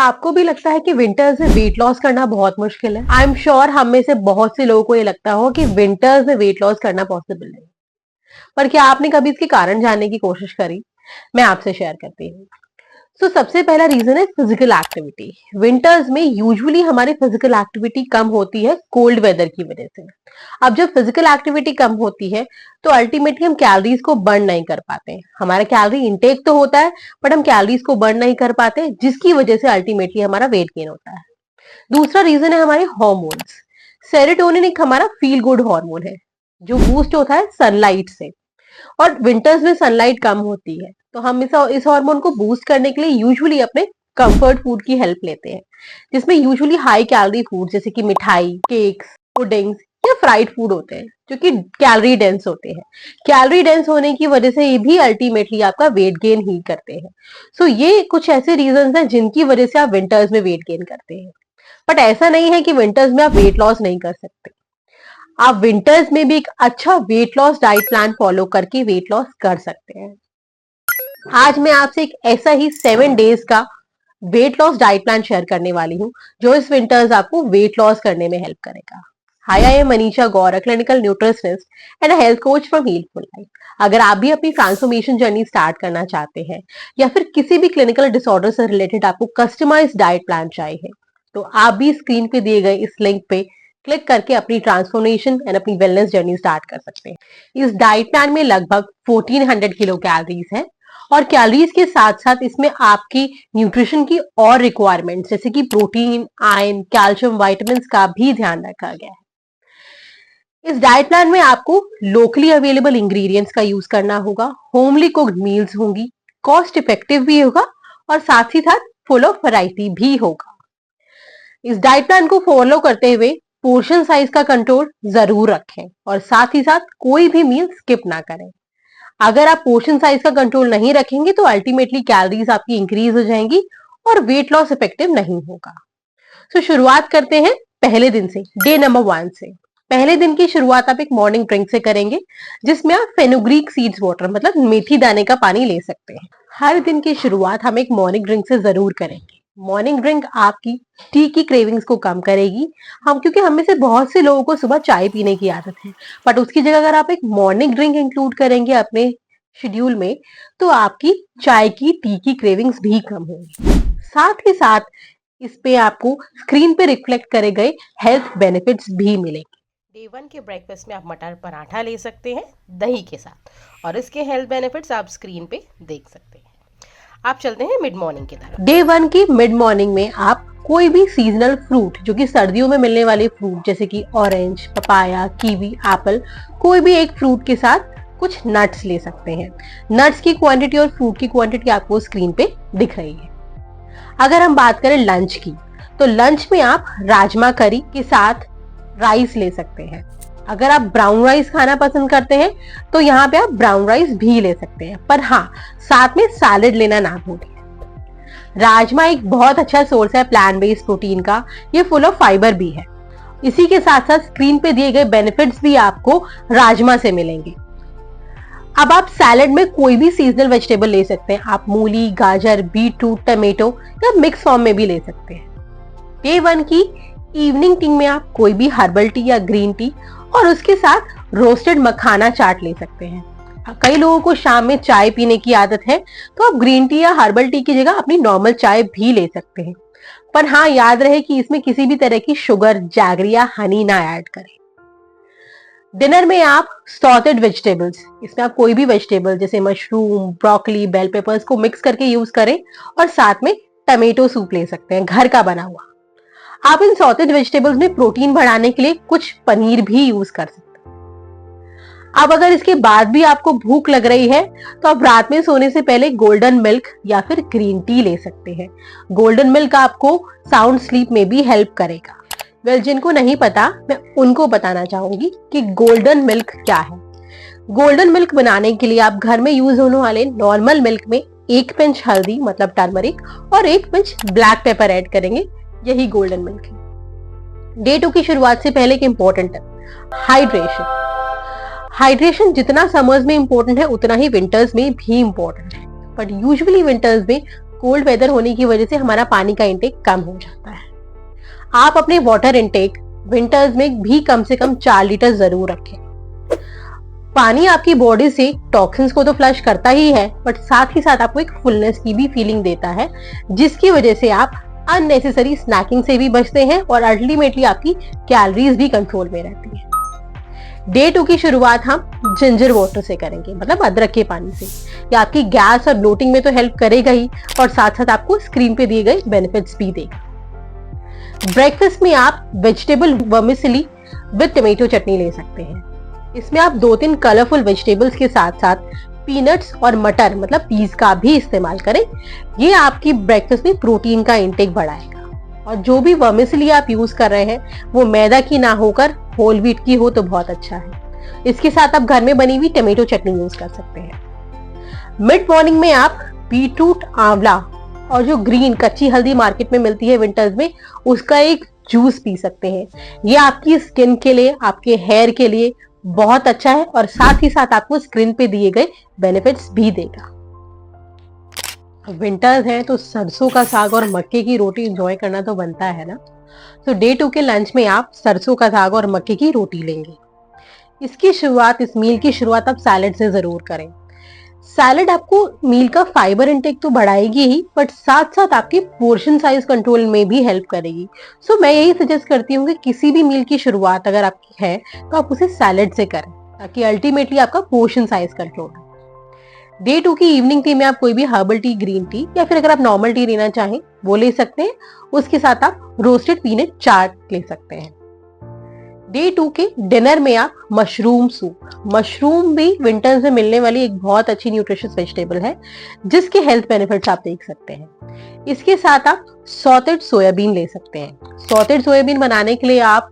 क्या आपको भी लगता है कि विंटर्स में वेट लॉस करना बहुत मुश्किल है? आई एम श्योर हम में से बहुत से लोगों को ये लगता हो कि विंटर्स में वेट लॉस करना पॉसिबल नहीं। पर क्या आपने कभी इसके कारण जानने की कोशिश करी? मैं आपसे शेयर करती हूँ। सबसे पहला रीजन है फिजिकल एक्टिविटी। विंटर्स में यूजुअली हमारी फिजिकल एक्टिविटी कम होती है कोल्ड वेदर की वजह से। अब जब फिजिकल एक्टिविटी कम होती है तो अल्टीमेटली हम कैलोरीज को बर्न नहीं कर पाते। हमारा कैलोरी इंटेक तो होता है बट हम कैलोरीज को बर्न नहीं कर पाते, जिसकी वजह से अल्टीमेटली हमारा वेट गेन होता है। दूसरा रीजन है हमारे हार्मोन्स। सेरोटोनिन एक हमारा फील गुड हार्मोन है जो बूस्ट होता है सनलाइट से, और विंटर्स में सनलाइट कम होती है तो हम इस हार्मोन को बूस्ट करने के लिए यूजुअली अपने कंफर्ट फूड की हेल्प लेते हैं, जिसमें यूजुअली हाई कैलोरी फूड जैसे कि मिठाई, केक्स, पुडिंग्स या फ्राइड फूड होते हैं जो कि कैलोरी डेंस होते हैं। कैलोरी डेंस होने की वजह से ये भी अल्टीमेटली आपका वेट गेन ही करते हैं। ये कुछ ऐसे रीजंस हैं जिनकी वजह से आप विंटर्स में वेट गेन करते हैं। बट ऐसा नहीं है कि विंटर्स में आप वेट लॉस नहीं कर सकते। आप विंटर्स में भी एक अच्छा weight loss diet plan follow करके वेट लॉस कर सकते हैं। आज मैं आपसे एक ऐसा ही 7 डेज का weight loss diet plan share करने वाली हूँ जो इस विंटर्स आपको वेट लॉस करने में हेल्प करेगा। Hi, I am Manisha Gaur, clinical nutritionist and health coach from Healful life. अगर आप भी अपनी ट्रांसफॉर्मेशन जर्नी स्टार्ट करना चाहते हैं या फिर किसी भी क्लिनिकल डिसऑर्डर से रिलेटेड आपको कस्टमाइज डाइट प्लान चाहिए तो आप भी स्क्रीन पे दिए गए इस लिंक पे क्लिक करके अपनी ट्रांसफॉर्मेशन एंड अपनी वेलनेस जर्नी स्टार्ट कर सकते हैं। इस डाइट प्लान में लगभग 1400 किलो कैलोरीज है और कैलोरीज के साथ साथ इसमें आपकी न्यूट्रिशन की और रिक्वायरमेंट्स जैसे कि प्रोटीन, आयरन, कैल्शियम, विटामिन का भी ध्यान रखा गया है। इस डाइट प्लान में आपको लोकली अवेलेबल इंग्रेडिएंट्स का यूज करना होगा, होमली कुक्ड मील्स होंगी, कॉस्ट इफेक्टिव भी होगा और साथ ही साथ फुल ऑफ वैरायटी भी होगा। इस डाइट प्लान को फॉलो करते हुए पोर्शन साइज का कंट्रोल जरूर रखें और साथ ही साथ कोई भी मील स्किप ना करें। अगर आप पोर्शन साइज का कंट्रोल नहीं रखेंगे तो अल्टीमेटली कैलोरीज आपकी इंक्रीज हो जाएंगी और वेट लॉस इफेक्टिव नहीं होगा। शुरुआत करते हैं पहले दिन से, डे नंबर 1 से। पहले दिन की शुरुआत आप एक मॉर्निंग ड्रिंक से करेंगे जिसमें आप फेनुग्रीक सीड्स वाटर मतलब मेथी दाने का पानी ले सकते हैं। हर दिन की शुरुआत हम एक मॉर्निंग ड्रिंक से जरूर करेंगे। मॉर्निंग ड्रिंक आपकी टी की क्रेविंग्स को कम करेगी। क्योंकि हम में से बहुत से लोगों को सुबह चाय पीने की आदत है, बट उसकी जगह अगर आप एक मॉर्निंग ड्रिंक इंक्लूड करेंगे अपने शेड्यूल में तो आपकी चाय की, टी की क्रेविंग्स भी कम होंगी। साथ ही साथ इस पे आपको स्क्रीन पे रिफ्लेक्ट करे गए हेल्थ बेनिफिट्स भी मिलेंगे। डे 1 के ब्रेकफास्ट में आप मटर पराठा ले सकते हैं दही के साथ और इसके हेल्थ बेनिफिट्स आप स्क्रीन पे देख सकते हैं। आप चलते हैं मिड मॉर्निंग की तरफ। डे 1 की मिड मॉर्निंग में आप कोई भी सीजनल फ्रूट जो कि सर्दियों में मिलने वाले फ्रूट जैसे कि ऑरेंज, पपाया, कीवी, एप्पल, कोई भी एक फ्रूट के साथ कुछ नट्स ले सकते हैं। नट्स की क्वांटिटी और फ्रूट की क्वांटिटी आपको स्क्रीन पे दिख रही है। अगर हम बात करें लंच की तो लंच में आप राजमा करी के साथ राइस ले सकते हैं। अगर आप ब्राउन राइस खाना पसंद करते हैं तो यहाँ पे आप ब्राउन राइस भी ले सकते हैं, पर हाँ, साथ में सैलेड लेना ना भूलें। राजमा एक बहुत अच्छा सोर्स है प्लांट बेस्ड प्रोटीन का, ये फुल ऑफ फाइबर भी है। इसी के साथ साथ स्क्रीन पे दिए गए बेनिफिट्स भी आपको राजमा से मिलेंगे। अब आप सैलेड में कोई भी सीजनल वेजिटेबल ले सकते हैं। आप मूली, गाजर, बीटरूट, टमेटो या मिक्स फॉर्म में भी ले सकते हैं। डे 1 की इवनिंग टी में आप कोई भी हर्बल टी या ग्रीन टी और उसके साथ रोस्टेड मखाना चाट ले सकते हैं। कई लोगों को शाम में चाय पीने की आदत है तो आप ग्रीन टी या हर्बल टी की जगह अपनी नॉर्मल चाय भी ले सकते हैं, पर हाँ, याद रहे कि इसमें किसी भी तरह की शुगर, जैगरी या हनी ना ऐड करें। डिनर में आप सॉटेड वेजिटेबल्स, इसमें आप कोई भी वेजिटेबल जैसे मशरूम, ब्रोकली, बेल पेपर्स को मिक्स करके यूज करें और साथ में टमेटो सूप ले सकते हैं, घर का बना हुआ। आप इन सॉटेड वेजिटेबल्स में प्रोटीन बढ़ाने के लिए कुछ पनीर भी यूज कर सकते हैं। अब अगर इसके बाद भी आपको भूख लग रही है तो आप रात में सोने से पहले गोल्डन मिल्क या फिर ग्रीन टी ले सकते हैं। गोल्डन मिल्क आपको साउंड स्लीप में भी हेल्प करेगा। जिनको नहीं पता, मैं उनको बताना चाहूंगी कि गोल्डन मिल्क क्या है। गोल्डन मिल्क बनाने के लिए आप घर में यूज होने वाले नॉर्मल मिल्क में 1 पिंच हल्दी मतलब टर्मरिक और 1 पिंच ब्लैक पेपर ऐड करेंगे, यही गोल्डन मिल्क है। डे 2 की शुरुआत से पहले एक इंपॉर्टेंट है हाइड्रेशन। हाइड्रेशन जितना समर्स में इंपॉर्टेंट है उतना ही विंटर्स में भी इंपॉर्टेंट है, बट यूजुअली विंटर्स में कोल्ड वेदर होने की वजह से हमारा पानी का इंटेक कम हो जाता है। आप अपने वाटर इंटेक विंटर्स में भी कम से कम 4 लीटर जरूर रखें। पानी आपकी बॉडी से टॉक्सिन्स को तो फ्लश करता ही है, बट साथ ही साथ आपको एक फुलनेस की भी फीलिंग देता है, जिसकी वजह से आप अननेसेसरी स्नैकिंग से भी बचते हैं और अल्टीमेटली आपकी कैलोरीज भी कंट्रोल में रहती है। डे 2 की शुरुआत हम जिंजर वाटर से करेंगे, मतलब अदरक के पानी से। ये आपकी गैस और ब्लोटिंग में तो हेल्प करेगा ही, और साथ साथ आपको स्क्रीन पे दिए गए बेनिफिट्स भी देगा। ब्रेकफास्ट में आप वेजिटेबल वर्मिसेली विद टमेटो चटनी ले सकते हैं। इसमें आप 2-3 कलरफुल वेजिटेबल्स के साथ साथ पीनट्स और मटर मतलब पीस का भी इस्तेमाल करें। ये आपकी ब्रेकफास्ट में प्रोटीन का इंटेक बढ़ाएगा। और जो भी वर्मिसेली आप यूज कर रहे हैं वो मैदा की ना होकर होल व्हीट की हो तो बहुत अच्छा है। इसके साथ आप घर में बनी हुई टमेटो चटनी यूज कर सकते हैं। मिड मॉर्निंग में आप बीटरूट, आंवला और जो ग्रीन कच्ची हल्दी मार्केट में मिलती है विंटर्स में, उसका एक जूस पी सकते हैं। ये आपकी स्किन के लिए, आपके हेयर के लिए बहुत अच्छा है और साथ ही साथ आपको स्क्रीन पे दिए गए बेनिफिट्स भी देगा। विंटर्स है तो सरसों का साग और मक्के की रोटी एंजॉय करना तो बनता है ना। तो डे 2 के लंच में आप सरसों का साग और मक्के की रोटी लेंगे। इस मील की शुरुआत आप सैलेड से जरूर करें। सैलेड आपको मील का फाइबर इंटेक तो बढ़ाएगी ही, बट साथ साथ आपके पोर्शन साइज कंट्रोल में भी हेल्प करेगी। सो मैं यही सजेस्ट करती हूँ कि किसी भी मील की शुरुआत अगर आपकी है तो आप उसे सैलेड से करें, ताकि अल्टीमेटली आपका पोर्शन साइज कंट्रोल हो। डे 2 की इवनिंग टी में आप कोई भी हर्बल टी, ग्रीन टी या फिर अगर आप नॉर्मल टी लेना चाहें वो ले सकते हैं। उसके साथ आप रोस्टेड पीनट चाट ले सकते हैं। डे 2 के डिनर में आप मशरूम सूप। मशरूम भी विंटर्स में मिलने वाली एक बहुत अच्छी न्यूट्रिशियस वेजिटेबल है, जिसके हेल्थ बेनिफिट्स आप देख सकते हैं। इसके साथ आप सॉटेड सोयाबीन ले सकते हैं। सॉटेड सोयाबीन बनाने के लिए आप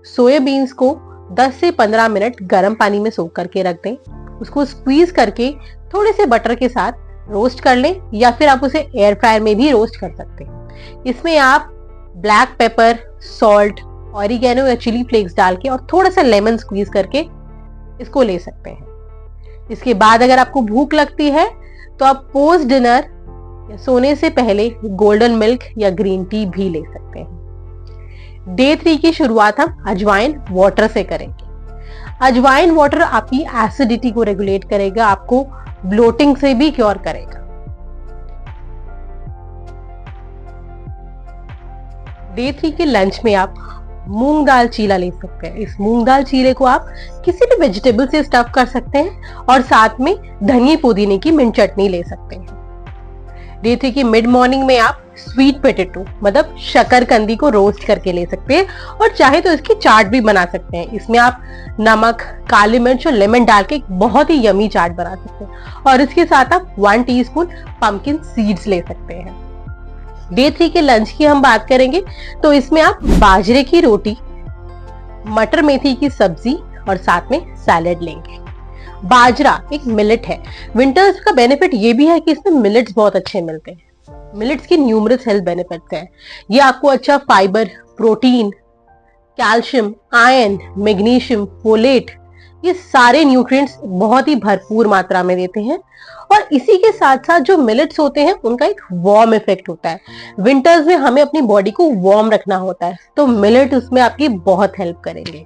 सोयाबीन्स को 10 से 15 मिनट गर्म पानी में सोख करके रख दें। उसको स्क्वीज करके थोड़े से बटर के साथ रोस्ट कर लें, या फिर आप उसे एयर फ्रायर में भी रोस्ट कर सकते हैं। इसमें आप ब्लैक पेपर, सॉल्ट, ऑरिगेनो या चिली फ्लेक्स डाल के और थोड़ा सा लेमन स्क्वीज करके इसको ले सकते हैं। इसके बाद अगर आपको भूख लगती है तो आप पोस्ट डिनर या सोने से पहले गोल्डन मिल्क या ग्रीन टी भी ले सकते हैं। डे 3 की शुरुआत हम अजवाइन वाटर से करेंगे। अजवाइन वाटर आपकी एसिडिटी को रेगुलेट करेगा, आपको ब्लोटिंग से भी क्योर करेगा। डे 3 के लंच में आप मूंग दाल चीला ले सकते हैं। इस मूंग दाल चीले को आप किसी भी वेजिटेबल से स्टफ कर सकते हैं और साथ में धनिया पुदीने की मिंट चटनी ले सकते हैं। डे 3 की मिड मॉर्निंग में आप स्वीट पोटैटो मतलब शकरकंदी को रोस्ट करके ले सकते हैं, और चाहे तो इसकी चाट भी बना सकते हैं। इसमें आप नमक, काली मिर्च और लेमन डाल के एक बहुत ही यमी चाट बना सकते हैं, और इसके साथ आप 1 टीस्पून पंपकिन सीड्स ले सकते हैं। डे 3 के लंच की हम बात करेंगे तो इसमें आप बाजरे की रोटी, मटर मेथी की सब्जी और साथ में सैलेड लेंगे। बाजरा एक मिलेट है। विंटर्स का बेनिफिट ये भी है कि इसमें मिलेट्स बहुत अच्छे मिलते हैं। मिलेट्स की न्यूमरस हेल्थ बेनिफिट्स हैं। ये आपको अच्छा fibre, protein, calcium, iron, magnesium, folate, ये सारे न्यूट्रिएंट्स बहुत ही भरपूर मात्रा में देते हैं। और इसी के साथ साथ जो मिलेट्स होते हैं उनका एक वार्म इफेक्ट होता है। विंटर्स में हमें अपनी बॉडी को वार्म रखना होता है, तो मिलेट उसमें आपकी बहुत हेल्प करेंगे।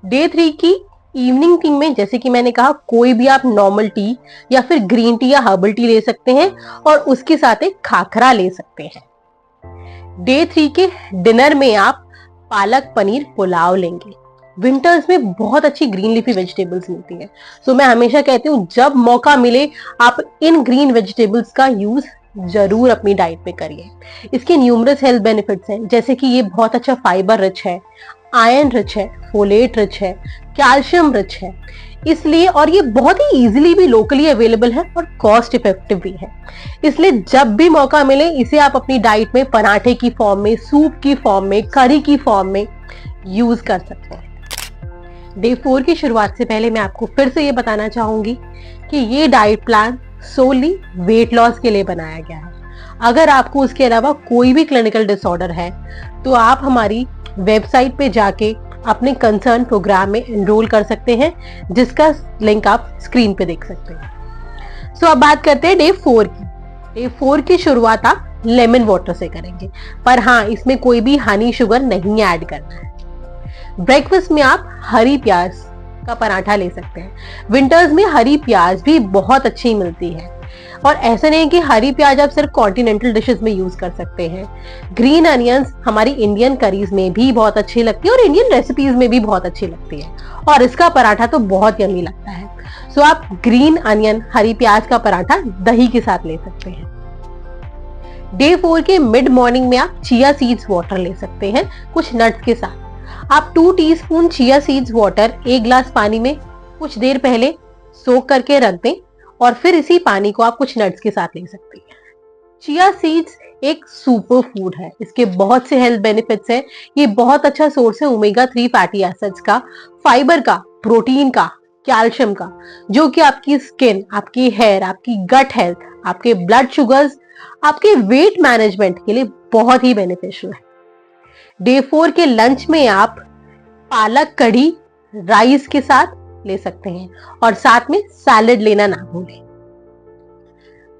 डे 3 की इवनिंग टी में जैसे कि मैंने कहा, कोई भी आप नॉर्मल टी या फिर ग्रीन टी या हर्बल टी ले सकते हैं, और उसके साथ एक खाखरा ले सकते हैं। डे 3 के डिनर में आप पालक पनीर पुलाव लेंगे। विंटर्स में बहुत अच्छी ग्रीन लीफी वेजिटेबल्स मिलती हैं, सो मैं हमेशा कहती हूँ जब मौका मिले आप इन ग्रीन वेजिटेबल्स का यूज जरूर अपनी डाइट में करिए। इसके न्यूमरस हेल्थ बेनिफिट्स हैं, जैसे कि ये बहुत अच्छा फाइबर रिच है, आयरन रिच है, फोलेट रिच है, कैल्शियम रिच है, इसलिए और ये बहुत ही इजीली भी लोकली अवेलेबल है और कॉस्ट इफेक्टिव भी है। इसलिए जब भी मौका मिले इसे आप अपनी डाइट में पराठे की फॉर्म में, सूप की फॉर्म में, करी की फॉर्म में यूज कर सकते हैं। डे 4 की शुरुआत से पहले मैं आपको फिर से ये बताना चाहूंगी कि ये डाइट प्लान सोली वेट लॉस के लिए बनाया गया है। अगर आपको उसके अलावा कोई भी क्लिनिकल डिसऑर्डर है तो आप हमारी वेबसाइट पे जाके अपने कंसर्न प्रोग्राम में एनरोल कर सकते हैं, जिसका लिंक आप स्क्रीन पे देख सकते हैं। सो अब बात करते हैं डे 4 की। डे 4 की शुरुआत आप लेमन वाटर से करेंगे, पर हाँ इसमें कोई भी हनी शुगर नहीं ऐड करना है। ब्रेकफास्ट में आप हरी प्याज का पराठा ले सकते हैं। विंटर्स में हरी प्याज भी बहुत अच्छी मिलती है, और ऐसा नहीं कि हरी प्याज आप सिर्फ कॉन्टिनेंटल डिशेस में यूज कर सकते हैं। ग्रीन अनियंस हमारी इंडियन करीज में भी बहुत अच्छी लगती है और इंडियन रेसिपीज में भी बहुत अच्छी लगती है, और इसका पराठा तो बहुत यम्मी लगता है। सो आप ग्रीन अनियन हरी प्याज का पराठा दही के साथ ले सकते हैं। डे 4 के मिड मॉर्निंग में आप चिया सीड्स वाटर ले सकते हैं कुछ नट्स के साथ। आप 2 teaspoon chia seeds water 1 glass पानी में कुछ देर पहले सोक करके रख दें, और फिर इसी पानी को आप कुछ नट्स के साथ ले सकते हैं। चिया सीड्स एक सुपर फूड है, इसके बहुत से हेल्थ बेनिफिट्स हैं। ये बहुत अच्छा सोर्स है ओमेगा 3 फैटी एसिड्स का, फाइबर का, प्रोटीन का, कैल्शियम का, जो कि आपकी स्किन, आपकी हेयर, आपकी गट हेल्थ, आपके ब्लड शुगर्स, आपके वेट मैनेजमेंट के लिए बहुत ही बेनिफिशियल है। डे 4 के लंच में आप पालक कढ़ी राइस के साथ ले सकते हैं, और साथ में सैलेड लेना ना भूलें।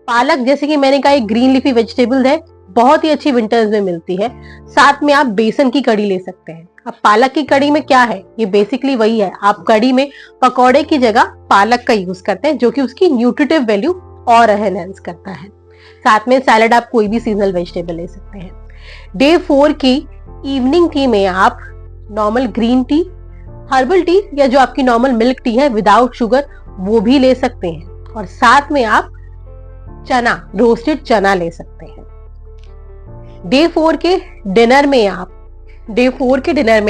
पालक, जैसे कि मैंने कहा, एक ग्रीन लीफी वेजिटेबल है, बहुत ही अच्छी विंटर्स में मिलती है। साथ में आप बेसन की कढ़ी ले सकते हैं। अब पालक की कढ़ी में क्या है, ये बेसिकली वही है, आप कढ़ी में पकौड़े की जगह पालक का यूज करते हैं, जो कि उसकी न्यूट्रिटिव वैल्यू और एनहांस करता है। साथ में सैलेड आप कोई भी सीजनल वेजिटेबल ले सकते हैं। डे 4 की इवनिंग टी में आप normal green tea, herbal tea, या जो आपकी नॉर्मल मिल्क टी है विदाउट शुगर, वो भी ले सकते हैं, और साथ में आप चना, रोस्टेड चना ले सकते हैं। डे 4 के डिनर में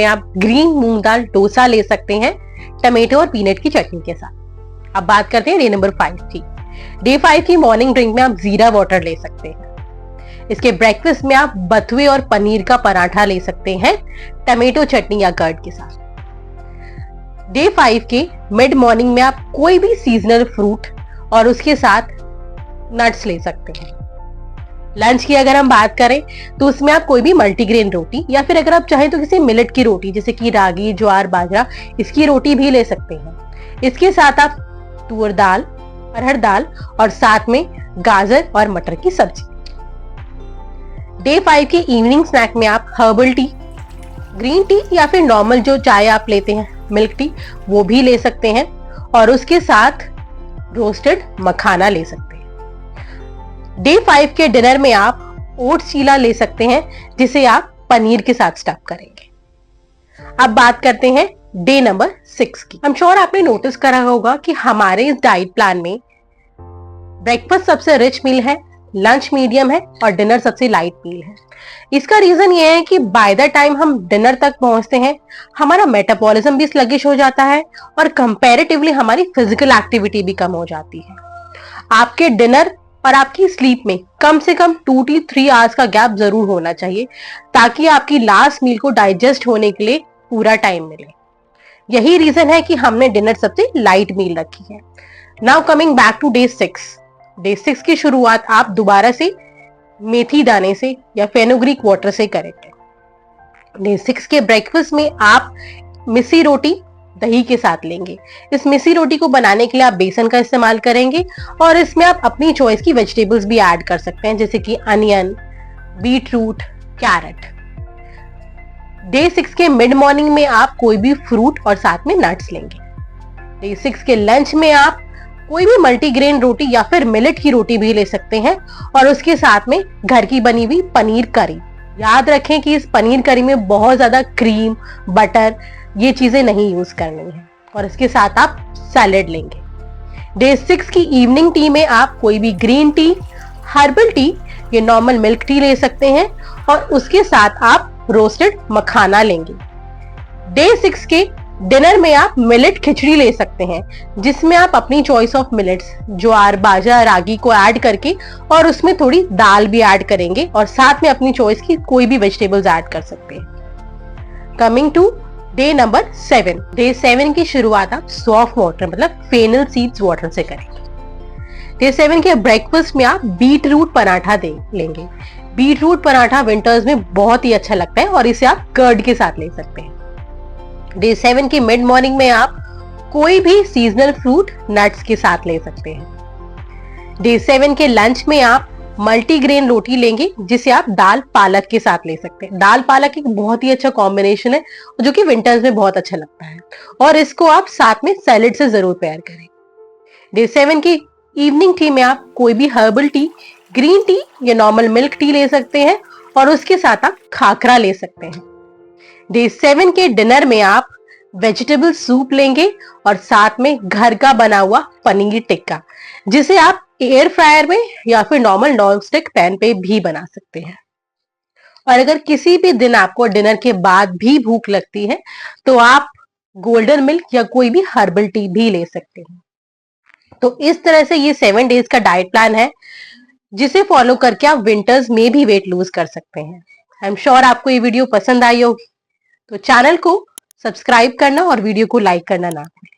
आप ग्रीन मूंग दाल डोसा ले सकते हैं टमेटो और पीनट की चटनी के साथ। अब बात करते हैं डे नंबर 5 की। डे 5 की मॉर्निंग ड्रिंक में आप जीरा वाटर ले सकते हैं। इसके ब्रेकफास्ट में आप बथुए और पनीर का पराठा ले सकते हैं टमेटो चटनी या कर्ड के साथ। डे 5 के मिड मॉर्निंग में आप कोई भी सीजनल फ्रूट और उसके साथ नट्स ले सकते हैं। लंच की अगर हम बात करें तो उसमें आप कोई भी मल्टीग्रेन रोटी, या फिर अगर आप चाहें तो किसी मिलेट की रोटी, जैसे कि रागी, ज्वार, बाजरा, इसकी रोटी भी ले सकते हैं। इसके साथ आप तुअर दाल, अरहर दाल, और साथ में गाजर और मटर की सब्जी। डे 5 के इवनिंग स्नैक में आप हर्बल टी, ग्रीन टी, या फिर नॉर्मल जो चाय आप लेते हैं मिल्क टी, वो भी ले सकते हैं, और उसके साथ रोस्टेड मखाना ले सकते हैं। डे 5 के डिनर में आप ओट्स चीला ले सकते हैं, जिसे आप पनीर के साथ स्टफ करेंगे। अब बात करते हैं डे नंबर 6 की। आई एम श्योर आपने नोटिस करा होगा कि हमारे इस डाइट प्लान में ब्रेकफास्ट सबसे रिच मील है, लंच मीडियम है, और डिनर सबसे लाइट मील है। इसका रीजन ये है कि बाय द टाइम हम डिनर तक पहुंचते हैं, हमारा मेटाबॉलिज्म भी स्लगिश हो जाता है, और कंपैरेटिवली हमारी फिजिकल एक्टिविटी भी कम हो जाती है। आपके डिनर और आपकी स्लीप में कम से कम 2 to 3 आवर्स का गैप जरूर होना चाहिए, ताकि आपकी लास्ट मील को डाइजेस्ट होने के लिए पूरा टाइम मिले। यही रीजन है कि हमने डिनर सबसे लाइट मील रखी है। Now coming back to day 6। Day 6 की शुरुआत आप दोबारा से मेथी दाने से या फेनुग्रीक वाटर से करेंगे। डे 6 के ब्रेकफास्ट में आप मिस्सी रोटी दही के साथ लेंगे। इस मिस्सी रोटी को बनाने के लिए आप बेसन का इस्तेमाल करेंगे, और इसमें आप अपनी चॉइस की वेजिटेबल्स भी ऐड कर सकते हैं, जैसे कि onion, beetroot, carrot. Day 6 के मिड मॉर्निंग में आप कोई भी फ्रूट और साथ में नट्स लेंगे। डे 6 के लंच में आप कोई भी मल्टीग्रेन रोटी या फिर मिलेट की रोटी भी ले सकते हैं, और उसके साथ में घर की बनी हुई पनीर करी। याद रखें कि इस पनीर करी में बहुत ज्यादा क्रीम, बटर, ये चीजें नहीं यूज करनी है, और इसके साथ आप सैलेड लेंगे। डे 6 की इवनिंग टी में आप कोई भी ग्रीन टी, हर्बल टी, ये नॉर्मल मिल्क टी ले सकते हैं, और उसके साथ आप रोस्टेड मखाना लेंगे। डे 6 के डिनर में आप मिलेट खिचड़ी ले सकते हैं, जिसमें आप अपनी चॉइस ऑफ मिलेट्स, ज्वार, बाजरा, रागी को ऐड करके, और उसमें थोड़ी दाल भी ऐड करेंगे, और साथ में अपनी चॉइस की कोई भी वेजिटेबल्स ऐड कर सकते हैं। Coming to day number 7। Day 7 की शुरुआत आप सॉफ्ट वाटर मतलब फेनल सीड्स वाटर से करेंगे। डे 7 के ब्रेकफास्ट में आप बीट रूट पराठा लेंगे। बीट रूट पराठा विंटर्स में बहुत ही अच्छा लगता है, और इसे आप कर्ड के साथ ले सकते हैं। डे 7 की मिड मॉर्निंग में आप कोई भी सीजनल फ्रूट नट्स के साथ ले सकते हैं। डे 7 के लंच में आप मल्टीग्रेन रोटी लेंगे जिसे आप दाल पालक के साथ ले सकते हैं। दाल पालक एक बहुत ही अच्छा कॉम्बिनेशन है जो कि विंटर्स में बहुत अच्छा लगता है, और इसको आप साथ में सैलेड से जरूर पेयर करें। डे 7 की इवनिंग टी में आप कोई भी हर्बल टी, ग्रीन टी या नॉर्मल मिल्क टी ले सकते हैं, और उसके साथ आप खाखरा ले सकते हैं। डे 7 के डिनर में आप वेजिटेबल सूप लेंगे और साथ में घर का बना हुआ पनीर टिक्का, जिसे आप एयर फ्रायर में या फिर नॉर्मल नॉन स्टिक पैन पे भी बना सकते हैं। और अगर किसी भी दिन आपको डिनर के बाद भी भूख लगती है तो आप गोल्डन मिल्क या कोई भी हर्बल टी भी ले सकते हैं। तो इस तरह से ये 7 डेज का डाइट प्लान है जिसे फॉलो करके आप विंटर्स में भी वेट लूज कर सकते हैं। आई एम श्योर आपको ये वीडियो पसंद आई होगी, तो चैनल को सब्सक्राइब करना और वीडियो को लाइक करना ना भूलें।